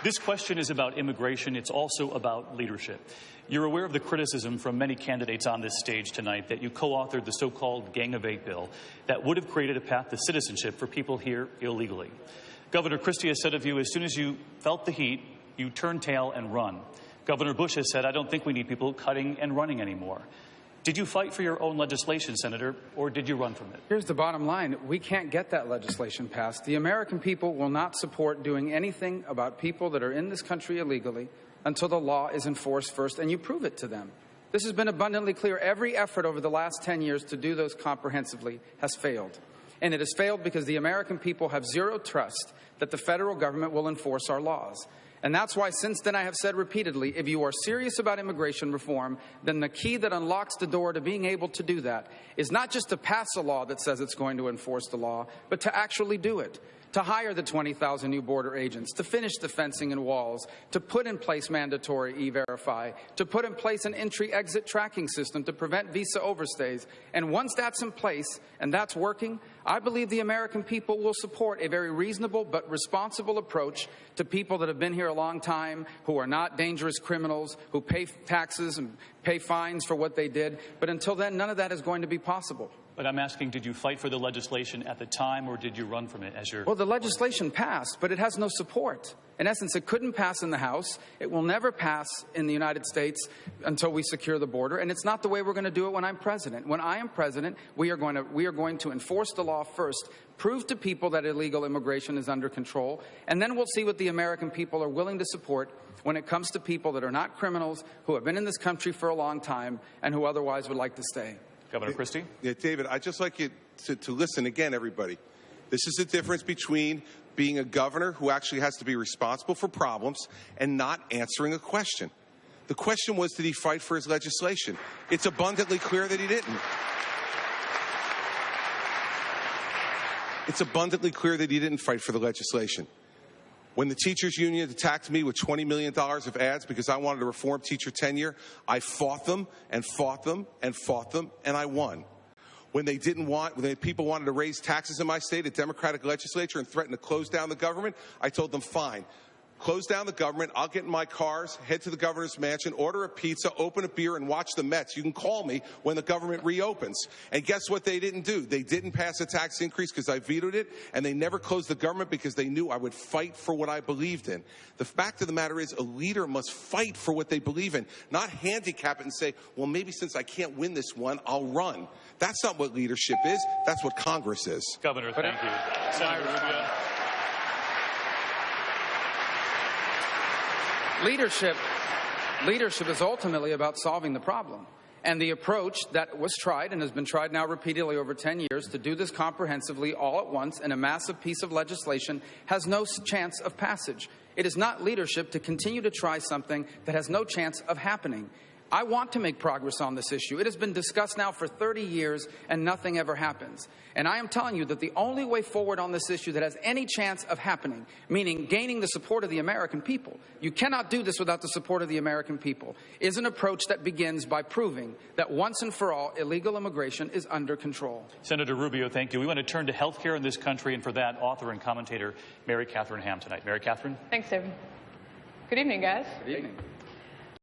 This question is about immigration. It's also about leadership. You're aware of the criticism from many candidates on this stage tonight that you co-authored the so-called Gang of Eight bill that would have created a path to citizenship for people here illegally. Governor Christie has said of you, as soon as you felt the heat, you turned tail and run. Governor Bush has said, I don't think we need people cutting and running anymore. Did you fight for your own legislation, Senator, or did you run from it? Here's the bottom line. We can't get that legislation passed. The American people will not support doing anything about people that are in this country illegally until the law is enforced first, and you prove it to them. This has been abundantly clear. Every effort over the last 10 years to do those comprehensively has failed. And it has failed because the American people have zero trust that the federal government will enforce our laws. And that's why since then I have said repeatedly, if you are serious about immigration reform, then the key that unlocks the door to being able to do that is not just to pass a law that says it's going to enforce the law, but to actually do it. To hire the 20,000 new border agents, to finish the fencing and walls, to put in place mandatory E-Verify, to put in place an entry-exit tracking system to prevent visa overstays. And once that's in place and that's working, I believe the American people will support a very reasonable but responsible approach to people that have been here a long time, who are not dangerous criminals, who pay taxes and pay fines for what they did. But until then, none of that is going to be possible. But I'm asking, did you fight for the legislation at the time, or did you run from it as your... Well, the legislation passed, but it has no support. In essence, it couldn't pass in the House. It will never pass in the United States until we secure the border. And it's not the way we're going to do it when I'm president. When I am president, we are going to enforce the law first, prove to people that illegal immigration is under control, and then we'll see what the American people are willing to support when it comes to people that are not criminals, who have been in this country for a long time, and who otherwise would like to stay. Governor Christie? Yeah, David, I'd just like you to listen again, everybody. This is the difference between being a governor who actually has to be responsible for problems and not answering a question. The question was, did he fight for his legislation? It's abundantly clear that he didn't. It's abundantly clear that he didn't fight for the legislation. When the teachers union attacked me with $20 million of ads because I wanted to reform teacher tenure, I fought them and fought them and fought them, and I won. When people wanted to raise taxes in my state, a Democratic legislature, and threatened to close down the government, I told them, fine. Close down the government, I'll get in my cars, head to the governor's mansion, order a pizza, open a beer, and watch the Mets. You can call me when the government reopens. And guess what they didn't do? They didn't pass a tax increase because I vetoed it, and they never closed the government because they knew I would fight for what I believed in. The fact of the matter is, a leader must fight for what they believe in, not handicap it and say, well, maybe since I can't win this one, I'll run. That's not what leadership is. That's what Congress is. Governor, thank you. Senator Rubio. Leadership is ultimately about solving the problem. And the approach that was tried and has been tried now repeatedly over 10 years to do this comprehensively all at once in a massive piece of legislation has no chance of passage. It is not leadership to continue to try something that has no chance of happening. I want to make progress on this issue. It has been discussed now for 30 years and nothing ever happens. And I am telling you that the only way forward on this issue that has any chance of happening, meaning gaining the support of the American people, you cannot do this without the support of the American people, is an approach that begins by proving that once and for all, illegal immigration is under control. Senator Rubio, thank you. We want to turn to health care in this country, and for that, author and commentator Mary Catherine Ham tonight. Mary Catherine? Thanks, David. Good evening, guys. Good evening.